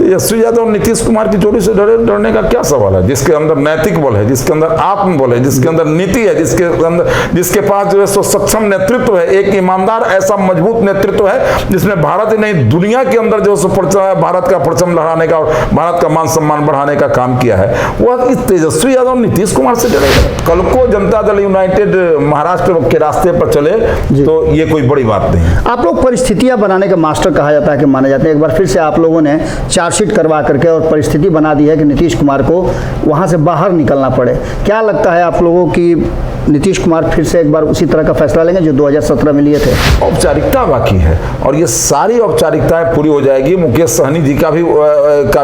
तेजस्वी यादव और नीतीश कुमार की चोरी से डरने का क्या सवाल है? जिसके अंदर नैतिक बल है, जिसके अंदर आत्मबल है, जिसके अंदर नीति है, जिसके पास जो है सो सक्षम नेतृत्व है, एक ईमानदार ऐसा मजबूत नेतृत्व है जिसने भारत ही नहीं दुनिया के अंदर जो सो भारत का परचम लहराने का और भारत का मान सम्मान बढ़ाने का काम किया है, वह इस तेजस्वी यादव नीतीश कुमार से डरेगा? कल को जनता दल यूनाइटेड महाराष्ट्र के रास्ते पर चले तो ये कोई बड़ी बात नहीं है। आप लोग परिस्थितियां बनाने के मास्टर कहा जाता है कि माने जाते हैं। एक बार फिर से आप लोगों ने चार्जशीट करवा करके और परिस्थिति बना दी है कि नीतीश कुमार को वहां से बाहर निकलना पड़े। क्या लगता है आप लोगों की नीतीश कुमार फिर से एक बार उसी तरह का फैसला लेंगे जो 2017 में लिए थे? औपचारिकता बाकी है और ये सारी औपचारिकताएं पूरी हो जाएगी। मुकेश सहनी जी का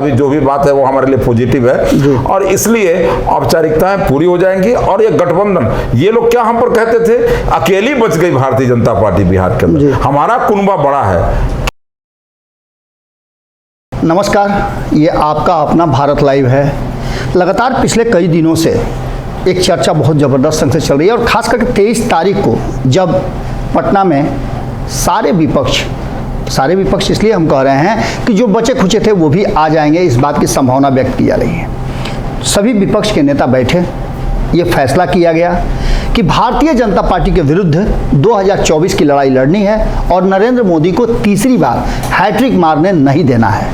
भी जो भी बात है वो हमारे लिए पॉजिटिव है और इसलिए औपचारिकताएं पूरी हो जाएंगी। और ये गठबंधन, ये लोग क्या हम पर कहते थे, अकेली बच गई भारतीय जनता पार्टी बिहार के अंदर, हमारा कुनबा बड़ा है। नमस्कार, ये आपका अपना भारत लाइव है। लगातार पिछले कई दिनों से एक चर्चा बहुत ज़बरदस्त ढंग से चल रही है और ख़ास करके 23 तारीख को जब पटना में सारे विपक्ष इसलिए हम कह रहे हैं कि जो बचे खुचे थे वो भी आ जाएंगे, इस बात की संभावना व्यक्त की जा रही है। सभी विपक्ष के नेता बैठे, ये फैसला किया गया कि भारतीय जनता पार्टी के विरुद्ध 2024 की लड़ाई लड़नी है और नरेंद्र मोदी को तीसरी बार हैट्रिक मारने नहीं देना है।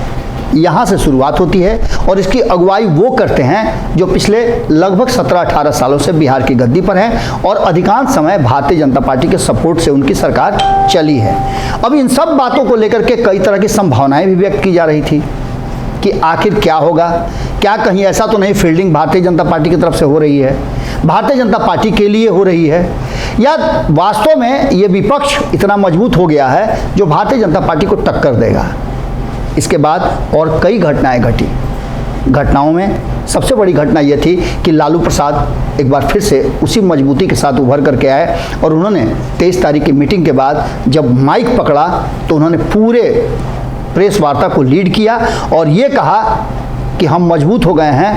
यहाँ से शुरुआत होती है और इसकी अगुवाई वो करते हैं जो पिछले लगभग 17-18 सालों से बिहार की गद्दी पर हैं और अधिकांश समय भारतीय जनता पार्टी के सपोर्ट से उनकी सरकार चली है। अब इन सब बातों को लेकर के कई तरह की संभावनाएं भी व्यक्त की जा रही थी कि आखिर क्या होगा, क्या कहीं ऐसा तो नहीं फील्डिंग भारतीय जनता पार्टी की तरफ से हो रही है, भारतीय जनता पार्टी के लिए हो रही है, या वास्तव में ये विपक्ष इतना मजबूत हो गया है जो भारतीय जनता पार्टी को टक्कर देगा। इसके बाद और कई घटनाएं घटी। घटनाओं में सबसे बड़ी घटना यह थी कि लालू प्रसाद एक बार फिर से उसी मजबूती के साथ उभर करके आए और उन्होंने 23 तारीख की मीटिंग के बाद जब माइक पकड़ा तो उन्होंने पूरे प्रेस वार्ता को लीड किया और ये कहा कि हम मजबूत हो गए हैं,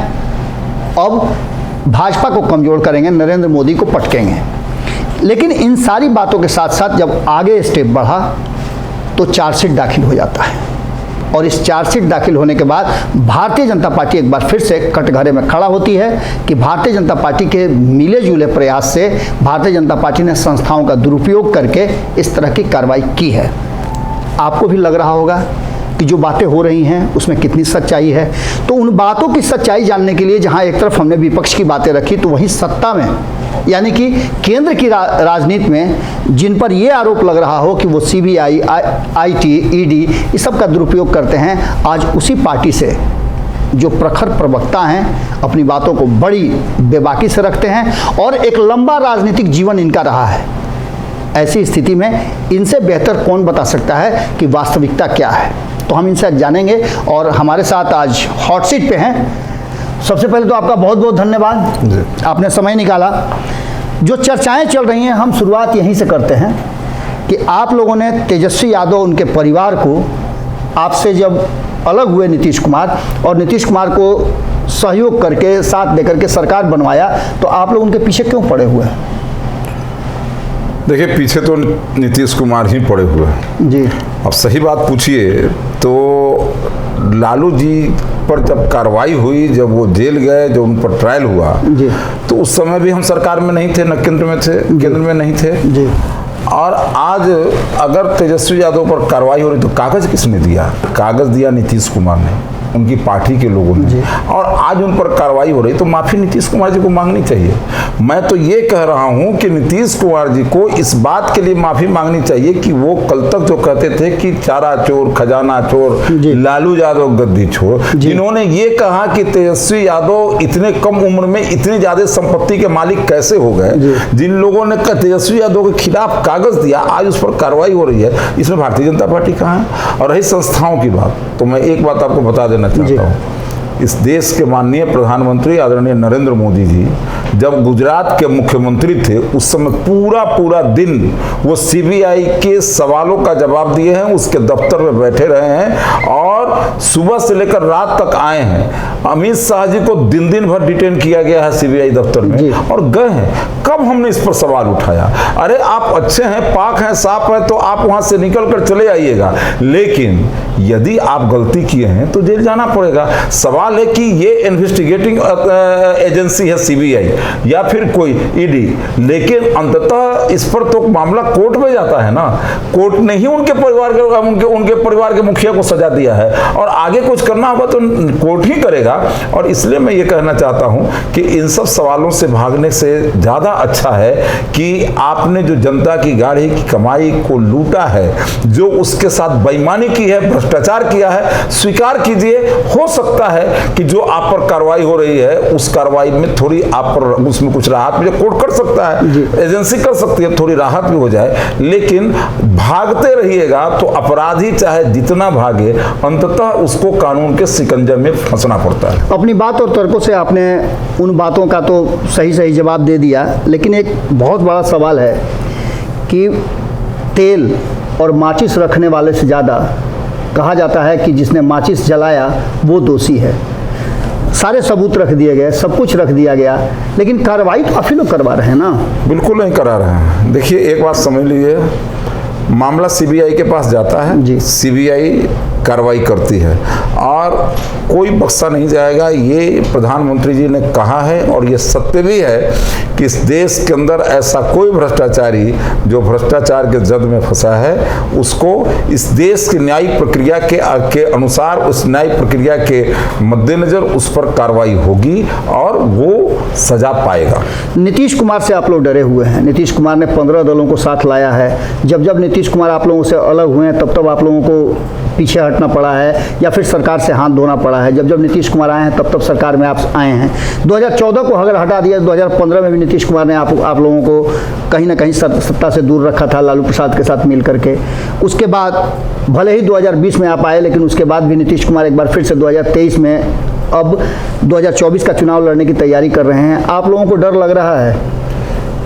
अब भाजपा को कमज़ोर करेंगे, नरेंद्र मोदी को पटकेंगे। लेकिन इन सारी बातों के साथ साथ जब आगे स्टेप बढ़ा तो चार्जशीट दाखिल हो जाता है और इस चार्जशीट दाखिल होने के बाद भारतीय जनता पार्टी एक बार फिर से कटघरे में खड़ा होती है कि भारतीय जनता पार्टी के मिले जुले प्रयास से भारतीय जनता पार्टी ने संस्थाओं का दुरुपयोग करके इस तरह की कार्रवाई की है। आपको भी लग रहा होगा कि जो बातें हो रही हैं उसमें कितनी सच्चाई है। तो उन बातों की सच्चाई जानने के लिए जहां एक तरफ हमने विपक्ष की बातें रखी तो वहीं सत्ता में यानी कि केंद्र की राजनीति में जिन पर यह आरोप लग रहा हो कि वो सीबीआई, आईटी, ईडी इस सब का दुरुपयोग करते हैं, आज उसी पार्टी से जो प्रखर प्रवक्ता हैं अपनी बातों को बड़ी बेबाकी से रखते हैं और एक लंबा राजनीतिक जीवन इनका रहा है। ऐसी स्थिति में इनसे बेहतर कौन बता सकता है कि वास्तविकता क्या है, तो हम इनसे जानेंगे। और हमारे साथ आज हॉट सीट पे हैं। सबसे पहले तो आपका बहुत बहुत धन्यवाद, आपने समय निकाला। जो चर्चाएं चल रही हैं हम शुरुआत यहीं से करते हैं कि आप लोगों ने तेजस्वी यादव उनके परिवार को आपसे जब अलग हुए नीतीश कुमार और नीतीश कुमार को सहयोग करके साथ देकर के सरकार बनवाया, तो आप लोग उनके पीछे क्यों पड़े हुए हैं? देखिए, पीछे तो नीतीश कुमार ही पड़े हुए हैं जी। अब सही बात पूछिए तो लालू जी पर जब कार्रवाई हुई, जब वो जेल गए, जब उन पर ट्रायल हुआ जी, तो उस समय भी हम सरकार में नहीं थे, न केंद्र में थे, केंद्र में नहीं थे जी। और आज अगर तेजस्वी यादव पर कार्रवाई हो रही तो कागज किसने दिया? कागज दिया नीतीश कुमार ने, उनकी पार्टी के लोगों ने। और आज उन पर कार्रवाई हो रही तो माफी नीतीश कुमार जी को मांगनी चाहिए। मैं तो ये कह रहा हूं कि नीतीश कुमार जी को इस बात के लिए माफी मांगनी चाहिए कि वो कल तक जो कहते थे कि चारा चोर, खजाना चोर, लालू यादव गद्दी चोर, जिन्होंने ये कहा कि तेजस्वी यादव इतने कम उम्र में इतनी ज्यादा संपत्ति के मालिक कैसे हो गए, जिन लोगों ने तेजस्वी यादव के खिलाफ कागज दिया, आज उस पर कार्रवाई हो रही है, इसमें भारतीय जनता पार्टी कहाँ है? और रही संस्थाओं की बात, तो मैं एक बात आपको बता देना चाहता हूँ। इस देश के माननीय प्रधानमंत्री आदरणीय नरेंद्र मोदी जी जब गुजरात के मुख्यमंत्री थे उस समय पूरा दिन वो सीबीआई के सवालों का जवाब दिए हैं, उसके दफ्तर में बैठे रहे हैं और सुबह से लेकर रात तक आए हैं। अमित शाह जी को दिन भर डिटेन किया गया है सीबीआई दफ्तर में और गए हैं। कब हमने इस पर सवाल उठाया? अरे आप अच्छे हैं, पाक हैं, साफ हैं तो आप वहां से निकल कर चले आइएगा। लेकिन यदि आप गलती किए हैं तो जेल जाना पड़ेगा। सवाल है कि ये इन्वेस्टिगेटिंग एजेंसी है सीबीआई या फिर कोई ईडी, लेकिन अंततः इस पर तो मामला कोर्ट में जाता है ना। कोर्ट ने ही उनके परिवार के मुखिया को सजा दिया है और आगे कुछ करना होगा तो कोर्ट ही करेगा। और इसलिए मैं ये कहना चाहता हूं कि इन सब सवालों से भागने से ज्यादा अच्छा है कि आपने जो जनता की गाढ़ी की कमाई को लूटा है, जो उसके साथ बेईमानी की है, भ्रष्टाचार किया है, स्वीकार कीजिए। हो सकता है कि जो आप पर कार्रवाई हो रही है उस कार्रवाई में थोड़ी आप पर उसमें कुछ राहत भी कोर्ट कर सकता है, एजेंसी कर सकती है, थोड़ी राहत भी हो जाए। लेकिन भागते रहिएगा तो अपराधी चाहे जितना भागे अंततः उसको कानून के शिकंजे में फंसना पड़ता है। अपनी बात और तर्कों से आपने उन बातों का तो सही जवाब दे दिया, लेकिन एक बहुत बड़ा सवाल है कि तेल और माचिस रखने वाले से ज़्यादा कहा जाता है कि जिसने माचिस जलाया वो दोषी है। सारे सबूत रख दिए गए, सब कुछ रख दिया गया, लेकिन कार्रवाई तो काफ़ी लोग करवा रहे हैं ना। बिल्कुल नहीं करा रहे हैं। देखिए एक बात समझ लीजिए, मामला सीबीआई के पास जाता है जी, सीबीआई कार्रवाई करती है और कोई बख्शा नहीं जाएगा। ये प्रधानमंत्री जी ने कहा है और ये सत्य भी है कि इस देश के अंदर ऐसा कोई भ्रष्टाचारी जो भ्रष्टाचार के जद में फंसा है उसको इस देश की न्यायिक प्रक्रिया के अनुसार, उस न्यायिक प्रक्रिया के मद्देनजर उस पर कार्रवाई होगी और वो सजा पाएगा। नीतीश कुमार से आप लोग डरे हुए हैं। नीतीश कुमार ने 15 दलों को साथ लाया है। जब नीतीश कुमार आप लोगों से अलग हुए हैं तब आप लोगों को पीछे हटना पड़ा है या फिर सरकार से हाथ धोना पड़ा है। जब नीतीश कुमार आए हैं तब सरकार में आप आए हैं। 2014 को अगर हटा दिया, 2015 में भी नीतीश कुमार ने आप लोगों को कहीं ना कहीं सत्ता से दूर रखा था लालू प्रसाद के साथ मिल करके। उसके बाद भले ही 2020 में आप आए, लेकिन उसके बाद भी नीतीश कुमार एक बार फिर से 2023 में अब 2024 का चुनाव लड़ने की तैयारी कर रहे हैं। आप लोगों को डर लग रहा है?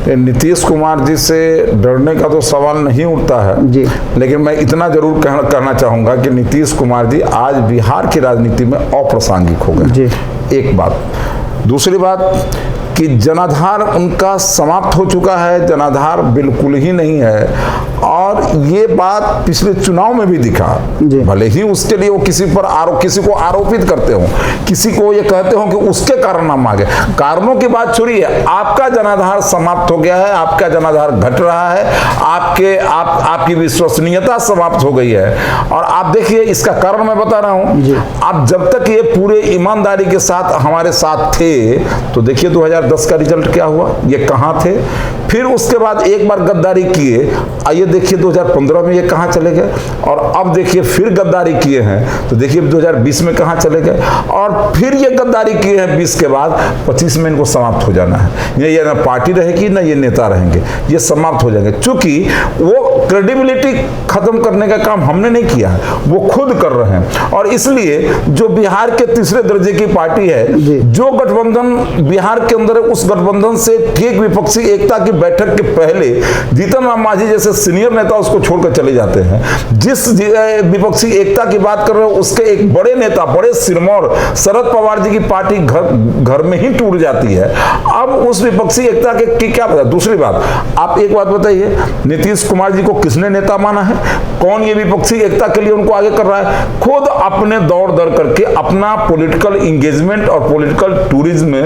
नीतीश कुमार जी से डरने का तो सवाल नहीं उठता है जी, लेकिन मैं इतना जरूर कहना चाहूँगा कि नीतीश कुमार जी आज बिहार की राजनीति में अप्रासंगिक हो गए जी। एक बात। दूसरी बात कि जनाधार उनका समाप्त हो चुका है, जनाधार बिल्कुल ही नहीं है। और ये बात पिछले चुनाव में भी दिखा। भले ही उसके लिए वो किसी को आरोपित करते हो, किसी को ये कहते हो कि उसके कारण हम मांगे, कारणों की बात छोड़िए, आपका जनाधार समाप्त हो गया है, आपका जनाधार घट रहा है, आपकी विश्वसनीयता समाप्त हो गई है। और आप देखिए इसका कारण मैं बता रहा हूं, आप जब तक ये पूरे ईमानदारी के साथ हमारे साथ थे तो देखिए 2010 का रिजल्ट क्या हुआ, ये कहां थे। फिर उसके बाद एक बार गद्दारी किए, आइए देखिए 2015 में ये कहां चले गए, और अब देखिए फिर गद्दारी किए हैं तो देखिए 2020 में कहां चले गए, और फिर ये गद्दारी किए हैं 20 के बाद 25 में इनको समाप्त हो जाना है। ये ना पार्टी रहेगी ना ये नेता रहेंगे, ये समाप्त हो जाएंगे। चूंकि वो क्रेडिबिलिटी खत्म करने का काम हमने नहीं किया है, वो खुद कर रहे हैं। और इसलिए जो बिहार के तीसरे दर्जे की पार्टी है, जो गठबंधन बिहार के अंदर है, उस गठबंधन से ठीक विपक्षी एकता की बैठक के पहले जीतन राम मांझी जैसे सीनियर नेता उसको छोड़कर चले जाते हैं। जिस विपक्षी एकता की बात कर रहे हो उसके एक बड़े नेता, बड़े सिरमौर शरद पवार जी की पार्टी घर में ही टूट जाती है। अब उस विपक्षी एकता की क्या पता। दूसरी बात, आप एक बात बताइए, नीतीश कुमार जी को किसने नेता माना है? कौन ये विपक्षी एकता के लिए उनको आगे कर रहा है? खुद अपने दौड़ दर करके अपना पॉलिटिकल इंगेजमेंट और पॉलिटिकल टूरिज्म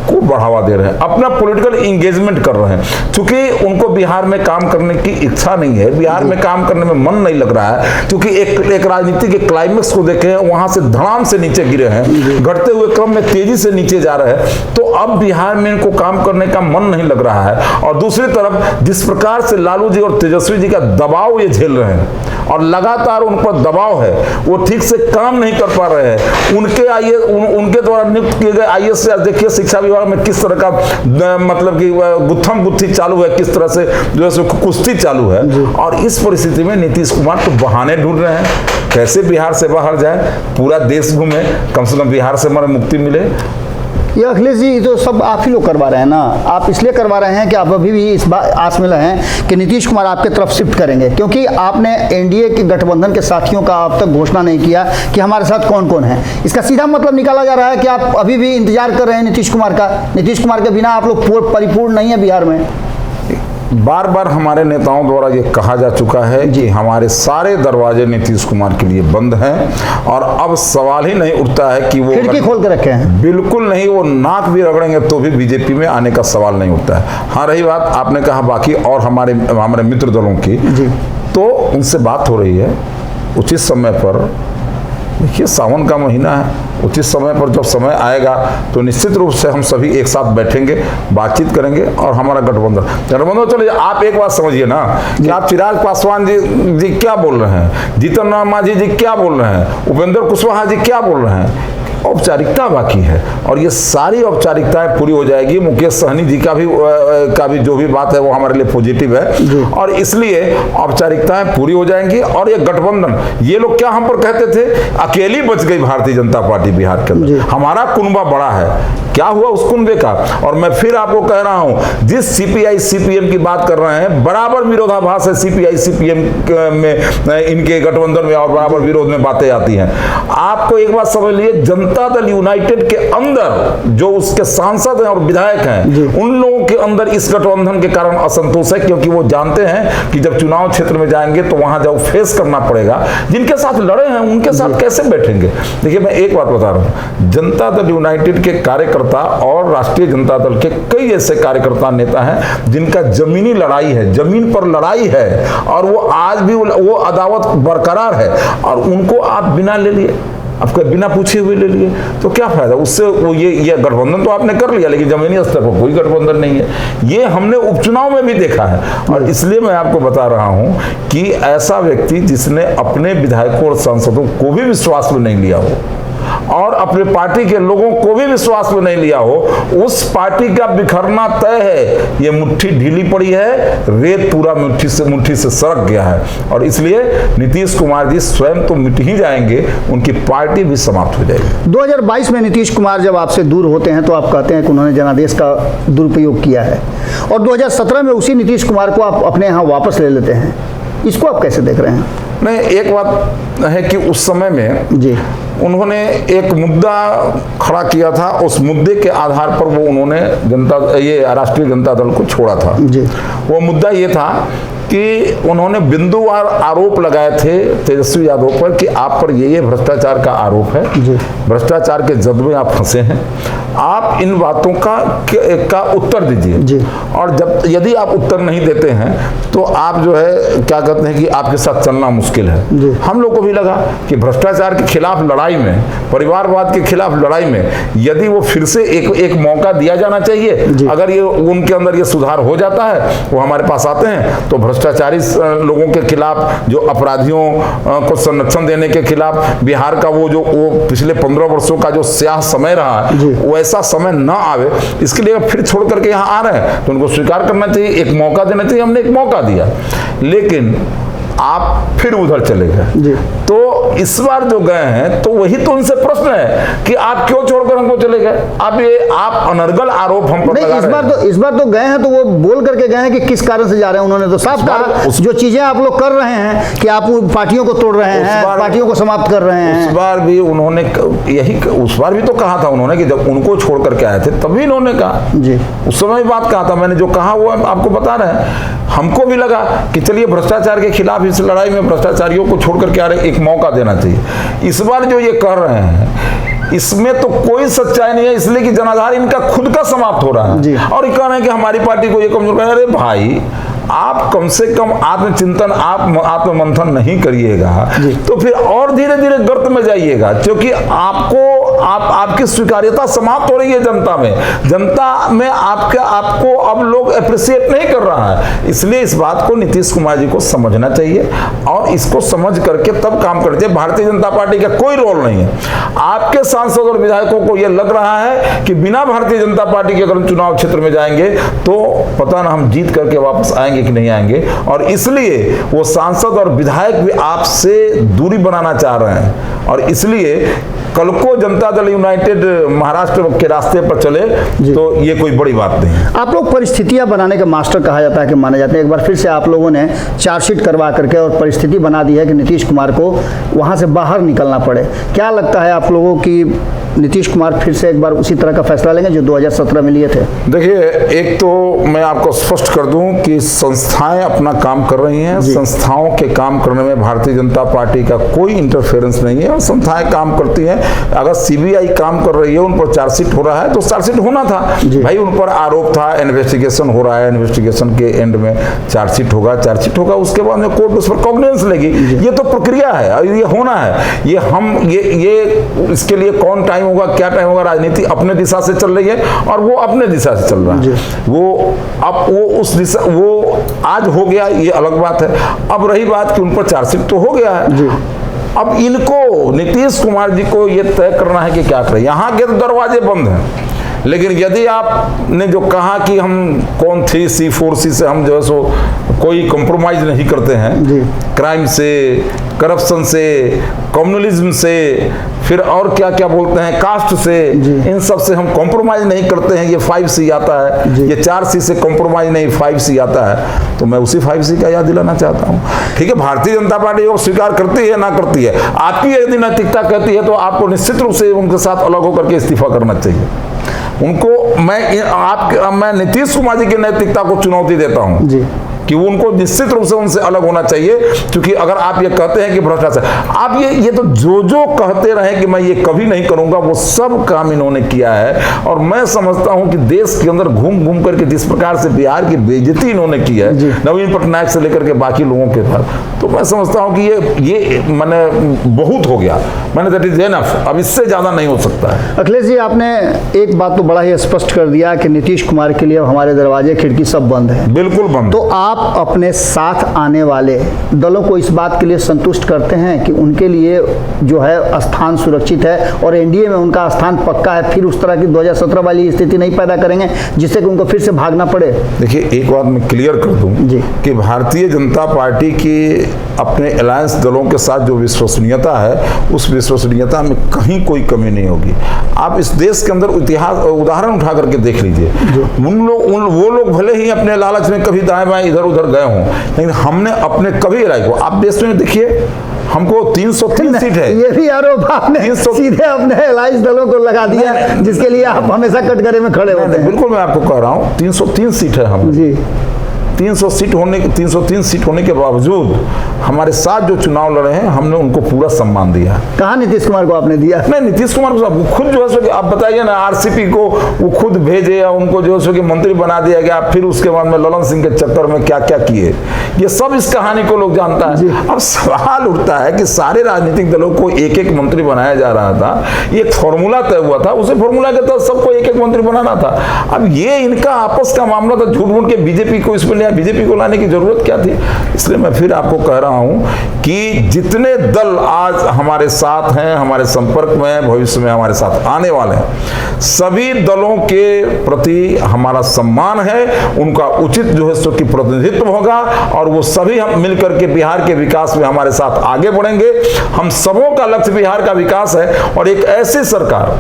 को बढ़ावा दे रहे हैं, अपना पॉलिटिकल इंगेजमेंट कर रहे हैं। क्योंकि उनको बिहार में काम करने की इच्छा नहीं है, बिहार में काम करने में मन नहीं लग रहा है, क्योंकि एक राजनीति के क्लाइमेक्स को देखे हैं, वहां से धड़ाम से नीचे गिरे हैं, घटते हुए क्रम में तेजी से नीचे जा रहे हैं। तो अब बिहार में इनको काम करने का मन नहीं लग रहा है। और दूसरी तरफ जिस प्रकार से लालू जी और तेजस्वी जी का दबाव ये झेल रहे हैं और लगातार उन पर दबाव है, वो ठीक से काम नहीं कर पा रहे हैं। उनके द्वारा नियुक्त किए गए आईएएस से देखिए शिक्षा विभाग में किस तरह का मतलब कि गुत्थम गुत्थी चालू है, किस तरह से जो है कुश्ती चालू है। और इस परिस्थिति में नीतीश कुमार तो बहाने ढूंढ रहे हैं कैसे बिहार से बाहर जाए, पूरा देश घूमे, कम से कम बिहार से हमें मुक्ति मिले। ये अखिलेश जी तो सब आप ही लोग करवा रहे हैं ना। आप इसलिए करवा रहे हैं कि आप अभी भी इस बात आस में हैं कि नीतीश कुमार आपके तरफ शिफ्ट करेंगे, क्योंकि आपने एनडीए के गठबंधन के साथियों का अब तक घोषणा नहीं किया कि हमारे साथ कौन कौन है। इसका सीधा मतलब निकाला जा रहा है कि आप अभी भी इंतजार कर रहे हैं नीतीश कुमार का। नीतीश कुमार के बिना आप लोग परिपूर्ण नहीं है बिहार में। बार बार हमारे नेताओं द्वारा ये कहा जा चुका है कि हमारे सारे दरवाजे नीतीश कुमार के लिए बंद हैं और अब सवाल ही नहीं उठता है कि वो खिड़की खोल के रखे हैं। बिल्कुल नहीं, वो नाक भी रगड़ेंगे तो भी बीजेपी में आने का सवाल नहीं उठता है। हाँ, रही बात आपने कहा बाकी और हमारे मित्र दलों की, तो उनसे बात हो रही है उचित समय पर। देखिए, सावन का महीना है, उचित समय पर जब समय आएगा तो निश्चित रूप से हम सभी एक साथ बैठेंगे, बातचीत करेंगे और हमारा गठबंधन चलिए। आप एक बात समझिए ना कि आप चिराग पासवान जी क्या बोल रहे हैं, जीतन राम मांझी जी क्या बोल रहे हैं, उपेंद्र कुशवाहा जी क्या बोल रहे हैं, औपचारिकता बाकी है और ये सारी औपचारिकताएं पूरी हो जाएगी। मुकेश सहनी जी का भी जो भी बात है वो हमारे लिए पॉजिटिव है और इसलिए औपचारिकताएं पूरी हो जाएंगी। और ये गठबंधन, ये लोग क्या हम पर कहते थे, अकेली बच गई भारतीय जनता पार्टी बिहार के अंदर, हमारा कुनबा बड़ा है, क्या हुआ उस कुनबे का। और मैं फिर आपको कह रहा हूं, जिस सीपीआई सीपीएम की बात कर रहे हैं, बराबर विरोधाभास है सीपीआई सीपीएम में, इनके गठबंधन में और बराबर विरोध में बातें आती हैं। आपको एक बात समझ लीजिए, जनता दल यूनाइटेड के अंदर जो उसके सांसद हैं और विधायक हैं, उन लोगों के अंदर इस गठबंधन के कारण असंतोष है, क्योंकि वो जानते हैं कि जब चुनाव क्षेत्र में जाएंगे तो वहां जब फेस करना पड़ेगा, जिनके साथ लड़े हैं उनके साथ कैसे बैठेंगे। देखिए, मैं एक बात बता रहा हूं, जनता दल यूनाइटेड के कार्यकर्ता और राष्ट्रीय जनता दल के कई ऐसे कार्यकर्ता नेता हैं जिनका जमीनी लड़ाई है, जमीन पर लड़ाई है और वो आज भी वो अदावत बरकरार है और उनको आप बिना ले लिए, आपको बिना पूछे हुए ले लिए तो क्या फायदा उससे। वो ये गठबंधन तो आपने कर लिया, लेकिन जमीनी स्तर पर कोई गठबंधन नहीं है। ये हमने उपचुनाव में भी देखा है और इसलिए मैं आपको बता रहा हूं कि ऐसा व्यक्ति जिसने अपने विधायकों और सांसदों को भी विश्वास में नहीं लिया हो और अपने पार्टी के लोगों को भी विश्वास में नहीं लिया हो, उस पार्टी का बिखरना तय है। ये मुट्ठी ढीली पड़ी है, रेत पूरा मुट्ठी से सरक गया है और इसलिए नीतीश कुमार जी स्वयं तो मिट ही जाएंगे, उनकी पार्टी भी समाप्त हो जाएगी। 2022 में नीतीश कुमार जब आपसे दूर होते हैं तो आप कहते हैं कि उन्होंने जनादेश का दुरुपयोग किया है और 2017 में उसी नीतीश कुमार को आप अपने यहाँ वापस ले लेते हैं, इसको आप कैसे देख रहे हैं? नहीं, एक बात है कि उस समय में जी उन्होंने एक मुद्दा खड़ा किया था, उस मुद्दे के आधार पर वो उन्होंने राष्ट्रीय जनता दल को छोड़ा था। जी। वो मुद्दा ये था कि उन्होंने बिंदुवार आरोप लगाए थे तेजस्वी यादव पर कि आप पर ये भ्रष्टाचार का आरोप है, भ्रष्टाचार के जद में आप फंसे हैं, आप इन बातों का उत्तर दीजिए। और यदि आप उत्तर नहीं देते हैं तो आप जो है क्या कहते हैं कि आपके साथ चलना मुश्किल है। हम लोग को भी लगा कि भ्रष्टाचार के खिलाफ लड़ाई में, परिवारवाद के खिलाफ लड़ाई में यदि वो फिर से एक मौका दिया जाना चाहिए। अगर ये उनके अंदर ये सुधार हो जाता है, वो हमारे पास आते हैं तो भ्रष्टाचारी लोगों के खिलाफ, जो अपराधियों को संरक्षण देने के खिलाफ बिहार का वो पिछले 15 वर्षों का जो स्याह समय रहा, वैसा समय ना आवे, इसके लिए फिर छोड़ करके यहाँ आ रहे हैं तो उनको स्वीकार करना चाहिए, एक मौका देना चाहिए। हमने एक मौका दिया, लेकिन आप फिर उधर चले गए। तो इस बार जो गए हैं तो वही तो उनसे प्रश्न है कि आप क्यों छोड़कर हमको चले गए। आप अनर्गल आरोप हम पर लगा रहे हैं। इस बार तो गए हैं तो वो बोल करके गए हैं कि किस कारण से जा रहे हैं। उन्होंने तो साफ कहा जो चीजें आप लोग कर रहे हैं कि आप पार्टियों को तोड़ रहे हैं, पार्टियों को समाप्त कर रहे हैं। उस बार भी उन्होंने उस बार भी तो कहा था उन्होंने कि जब उनको छोड़ करके आए थे तभी इन्होंने कहा, उस समय बात कहा था। मैंने जो कहा वो आपको बता रहे हैं। हमको भी लगा कि चलिए भ्रष्टाचार के खिलाफ इस लड़ाई में भ्रष्टाचारियों को छोड़ करके आ रहे, एक मौका देना चाहिए। इस बार जो ये कर रहे हैं इसमें तो कोई सच्चाई नहीं है, इसलिए कि जनाधार इनका खुद का समाप्त हो रहा है और ये कह रहे हैं कि हमारी पार्टी को ये कमजोर कर। अरे भाई, आप कम से कम आत्मचिंतन, आप आत्ममंथन नहीं करिएगा तो फिर और धीरे धीरे गर्त में जाइएगा, क्योंकि आपकी स्वीकार्यता समाप्त हो रही है जनता में आपको अब लोग अप्रिशिएट नहीं कर रहा है। इसलिए इस बात को नीतीश कुमार जी को समझना चाहिए और इसको समझ करके तब काम करना चाहिए। भारतीय जनता पार्टी का कोई रोल नहीं है। आपके सांसद और विधायकों को यह लग रहा है कि बिना भारतीय जनता पार्टी के अगर चुनाव क्षेत्र में जाएंगे तो पता ना हम जीत करके वापस आएंगे कि नहीं आएंगे, और इसलिए वो सांसद और विधायक भी आपसे दूरी बनाना चाह रहे हैं। और इसलिए कल को जनता दल यूनाइटेड महाराष्ट्र के रास्ते पर चले तो ये कोई बड़ी बात नहीं है। आप लोग परिस्थितियां बनाने के मास्टर कहा जाता है कि माने जाते हैं। एक बार फिर से आप लोगों ने चार्जशीट करवा करके और परिस्थिति बना दी है कि नीतीश कुमार को वहां से बाहर निकलना पड़े। क्या लगता है आप लोगों की नीतीश कुमार फिर से एक बार उसी तरह का फैसला लेंगे जो 2017 में लिए थे? देखिए, एक तो मैं आपको स्पष्ट कर दूं कि संस्थाएं अपना काम कर रही हैं। संस्थाओं के काम करने में भारतीय जनता पार्टी का कोई इंटरफेरेंस नहीं है और संस्थाएं काम करती हैं। अगर सीबीआई काम कर रही है, उन पर चार्जशीट हो रहा है तो चार्जशीट होना था भाई। उन पर आरोप था, इन्वेस्टिगेशन हो रहा है, इन्वेस्टिगेशन के एंड में चार्जशीट होगा, उसके बाद में कोर्ट उस पर कॉग्निजेंस लेगी। ये तो प्रक्रिया है और ये होना है। ये इसके लिए कौन टाइम होगा, क्या टाइम होगा, राजनीति अपने दिशा से चल रही है और वो अपने दिशा से चल रहा है। वो उस दिशा, वो आज हो गया, ये अलग बात है। अब रही बात कि उन पर चार्जशीट तो हो गया है। अब इनको, नीतीश कुमार जी को ये तय करना है कि क्या करें। यहाँ के तो दरवाजे बंद हैं, लेकिन यदि आपने जो कहा कि हम कौन 3C 4C से हम जो है सो कोई कंप्रोमाइज नहीं करते हैं, क्राइम से, करप्शन से, कम्युनलिज्म से, फिर और क्या क्या बोलते हैं, कास्ट से, इन सब से हम कॉम्प्रोमाइज नहीं करते हैं। ये 5C आता है, ये 4C से कॉम्प्रोमाइज नहीं 5C आता है, तो मैं उसी 5C का याद दिलाना चाहता हूँ। ठीक है, भारतीय जनता पार्टी वो स्वीकार करती है ना करती है, आपकी यदि नैतिकता कहती है तो आपको निश्चित रूप से उनके साथ अलग होकर के इस्तीफा करना चाहिए। उनको मैं नीतीश कुमार जी की नैतिकता को चुनौती देता हूं कि उनको निश्चित रूप से उनसे अलग होना चाहिए। क्योंकि अगर आप ये कहते हैं कि भ्रष्टाचार, आप ये तो जो कहते रहे कि मैं ये कभी नहीं करूंगा, वो सब काम इन्होंने किया है। और मैं समझता हूं कि देश के अंदर घूम घूम करके जिस प्रकार से बिहार की बेइज्जती इन्होंने की है, नवीन पटनायक से लेकर के बाकी लोगों के साथ, तो मैं समझता हूं कि ये मैंने बहुत हो गया, मैंने दैट इज एनफ, अब इससे ज्यादा नहीं हो सकता है। अखिलेश जी, आपने एक बात तो बड़ा ही स्पष्ट कर दिया कि नीतीश कुमार के लिए हमारे दरवाजे खिड़की सब बंद है, बिल्कुल बंद। तो आप अपने साथ आने वाले दलों को इस बात के लिए संतुष्ट करते हैं कि उनके लिए जो है स्थान सुरक्षित है और एनडीए में उनका स्थान पक्का है, फिर उस तरह की 2017 वाली स्थिति नहीं पैदा करेंगे जिससे कि उनको फिर से भागना पड़े? देखिए, एक बात मैं क्लियर कर दूं कि भारतीय जनता पार्टी की अपने अलायंस दलों के साथ जो विश्वसनीयता है, उस विश्वसनीयता में कहीं कोई कमी नहीं होगी। आप इस देश के अंदर इतिहास उदाहरण उठा करके देख लीजिए, वो लोग भले ही अपने लालच में कभी दाएं बाएं इधर उधर गए हों, लेकिन हमने अपने कभी राय को, आप देश में देखिए, हमको 303 सीट है। ये भी आरोप आपने सीधे अपने अलायंस दलों को लगा दिया, जिसके लिए आप हमेशा कटघरे में खड़े होते हैं। बिल्कुल, मैं आपको कह रहा हूँ 303 सीट है हम जी। 303 सीट होने के बावजूद हमारे साथ जो चुनाव लड़े हैं, हमने उनको पूरा सम्मान दिया। कहाँ नीतीश कुमार को आपने दिया? नहीं, नीतीश कुमार को खुद जो है सो, आप बताइए ना, आरसीपी को वो खुद भेजे या उनको जो है सो कि मंत्री बना दिया गया, फिर उसके बाद में ललन सिंह के चक्कर में क्या क्या किए, ये सब इस कहानी को लोग जानता है। अब सवाल उठता है कि सारे राजनीतिक दलों को एक एक मंत्री बनाया जा रहा था, ये फॉर्मूला तय हुआ था, उसे फॉर्मूला के तहत सबको एक एक मंत्री बनाना था। अब ये इनका आपस का मामला था, झूठ मूठ के बीजेपी को इसमें बीजेपी को लाने की जरूरत क्या थी? इसलिए मैं फिर आपको कह रहा हूं कि जितने दल आज हमारे साथ हैं, हमारे संपर्क में, भविष्य में हमारे साथ आने वाले हैं, सभी दलों के प्रति हमारा सम्मान है, उनका उचित जो है सो कि प्रतिनिधित्व होगा और वो सभी हम मिलकर के बिहार के विकास में हमारे साथ आगे बढ़ेंगे। हम सबों का लक्ष्य बिहार का विकास है और एक ऐसी सरकार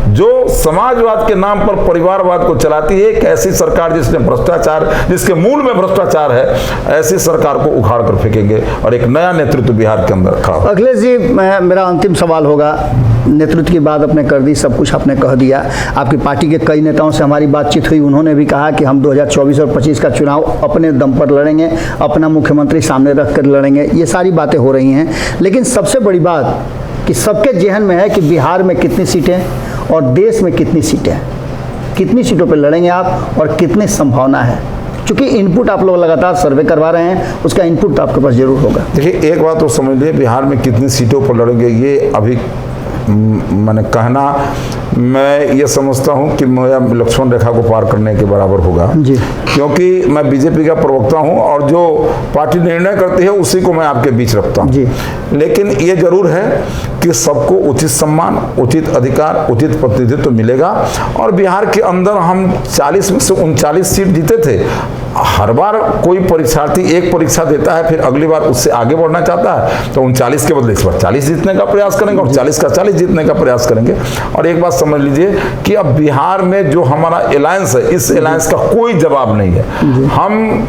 जो समाजवाद के नाम पर परिवारवाद को चलाती है, एक ऐसी सरकार जिसने भ्रष्टाचार, जिसके मूल में भ्रष्टाचार है, ऐसी सरकार को उखाड़ कर फेंकेंगे और एक नया नेतृत्व बिहार के अंदर रखा। अखिलेश जी, मेरा अंतिम सवाल होगा, नेतृत्व की बात आपने कर दी, सब कुछ आपने कह दिया। आपकी पार्टी के कई नेताओं से हमारी बातचीत हुई, उन्होंने भी कहा कि हम 2024 और 25 का चुनाव अपने दम पर लड़ेंगे, अपना मुख्यमंत्री सामने रख कर लड़ेंगे। ये सारी बातें हो रही हैं, लेकिन सबसे बड़ी बात कि सबके जहन में है कि बिहार में कितनी सीटें और देश में कितनी सीटें हैं, कितनी सीटों पर लड़ेंगे आप और कितनी संभावना है? क्योंकि इनपुट आप लोग लगातार सर्वे करवा रहे हैं, उसका इनपुट तो आपके पास जरूर होगा। देखिए, एक बात तो समझ लीजिए, बिहार में कितनी सीटों पर लड़ेंगे ये अभी मैंने कहना, मैं ये समझता हूँ कि मेरा लक्ष्मण रेखा को पार करने के बराबर होगा जी, क्योंकि मैं बीजेपी का प्रवक्ता हूँ और जो पार्टी निर्णय करती है उसी को मैं आपके बीच रखता हूँ। लेकिन ये जरूर है कि सबको उचित सम्मान, उचित अधिकार, उचित प्रतिनिधित्व मिलेगा। और बिहार के अंदर हम 40 में से 39 सीट जीते थे। हर बार कोई परीक्षार्थी एक परीक्षा देता है, फिर अगली बार उससे आगे बढ़ना चाहता है, तो 39 के बदले इस बार 40 जीतने का प्रयास करेंगे और 40 का 40 जीतने का प्रयास करेंगे। और एक बात समझ लीजिए कि अब बिहार में जो हमारा अलायंस है, इस अलायंस का कोई जवाब नहीं है। हम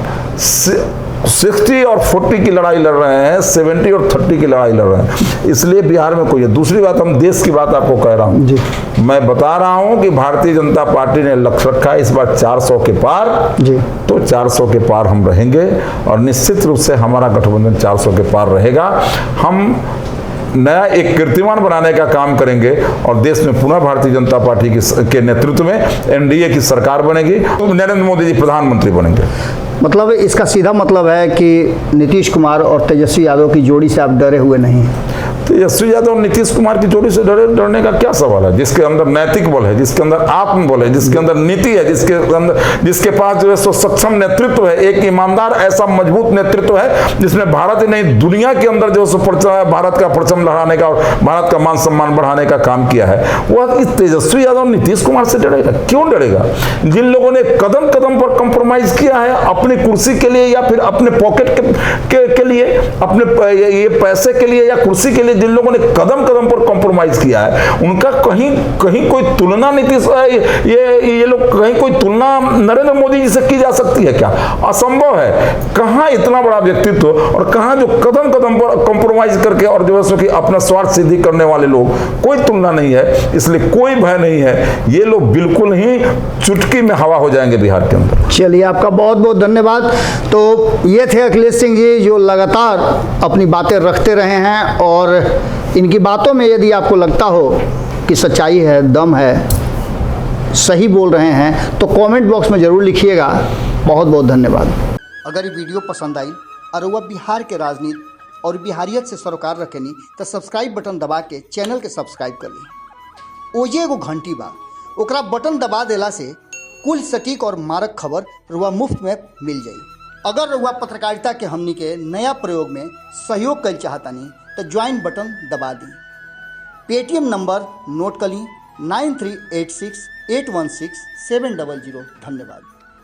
60 और 40 की लड़ाई लड़ रहे हैं, 70 और 30 की लड़ाई लड़ रहे हैं। इसलिए बिहार में कोई है। दूसरी बात, हम देश की बात आपको कह रहा हूँ जी। मैं बता रहा हूँ कि भारतीय जनता पार्टी ने लक्ष्य रखा है इस बार 400 के पार जी। तो 400 के पार हम रहेंगे और निश्चित रूप से हमारा गठबंधन 400 के पार रहेगा। हम नया एक कीर्तिमान बनाने का काम करेंगे और देश में पुनः भारतीय जनता पार्टी के नेतृत्व में एनडीए की सरकार बनेगी तो नरेंद्र मोदी जी प्रधानमंत्री बनेंगे। मतलब इसका सीधा मतलब है कि नीतीश कुमार और तेजस्वी यादव की जोड़ी से आप डरे हुए नहीं हैं। तेजस्वी यादव और नीतीश कुमार की जोड़ी से डरने का क्या सवाल है? जिसके अंदर नैतिक बल है, जिसके अंदर आत्मबल है, जिसके अंदर नीति है, जिसके पास जो है सो सक्षम नेतृत्व है, एक ईमानदार ऐसा मजबूत नेतृत्व है जिसमें भारत ही नहीं दुनिया के अंदर जो सो भारत का परचम लहराने का और भारत का मान सम्मान बढ़ाने का काम किया है, वह इस तेजस्वी यादव नीतीश कुमार से डरेगा? क्यों डरेगा? जिन लोगों ने कदम कदम पर कंप्रोमाइज किया है अपनी कुर्सी के लिए या फिर अपने पॉकेट के लिए, अपने ये पैसे के लिए या कुर्सी के लिए, जिन लोगों ने कदम कदम पर कॉम्प्रोमाइज किया है, उनका कहीं कहीं कोई तुलना नीतीश ये लोग कहीं कोई तुलना नरेंद्र मोदी जी से की जा सकती है क्या? असंभव है। कहां इतना बड़ा व्यक्तित्व और कहां जो कदम कदम पर कॉम्प्रोमाइज करके और जो है कि अपना स्वार्थ सिद्धि करने वाले लोग, कोई तुलना नहीं है। इसलिए कोई भय नहीं है। ये लोग बिल्कुल ही चुटकी में हवा हो जाएंगे बिहार के अंदर। चलिए, आपका बहुत बहुत धन्यवाद। तो ये थे अखिलेश सिंह जी जो लगातार अपनी बातें रखते रहे हैं और इनकी बातों में यदि आपको लगता हो कि सच्चाई है, दम है, सही बोल रहे हैं तो कमेंट बॉक्स में ज़रूर लिखिएगा। बहुत बहुत धन्यवाद। अगर ये वीडियो पसंद आई और वह बिहार के राजनीति और बिहारियत से सरोकार रखेनी तो सब्सक्राइब बटन दबा के चैनल के सब्सक्राइब कर ली। ओजे एगो घंटी बा, ओकरा बटन दबा देला से कुल सटीक और मारक खबर रुआ मुफ्त में मिल जाई। अगर रुआ पत्रकारिता के हमनी के नया प्रयोग में सहयोग कर चाहतानी तो ज्वाइन बटन दबा दी। पेटीएम नंबर नोट कर ली 9386816700। धन्यवाद।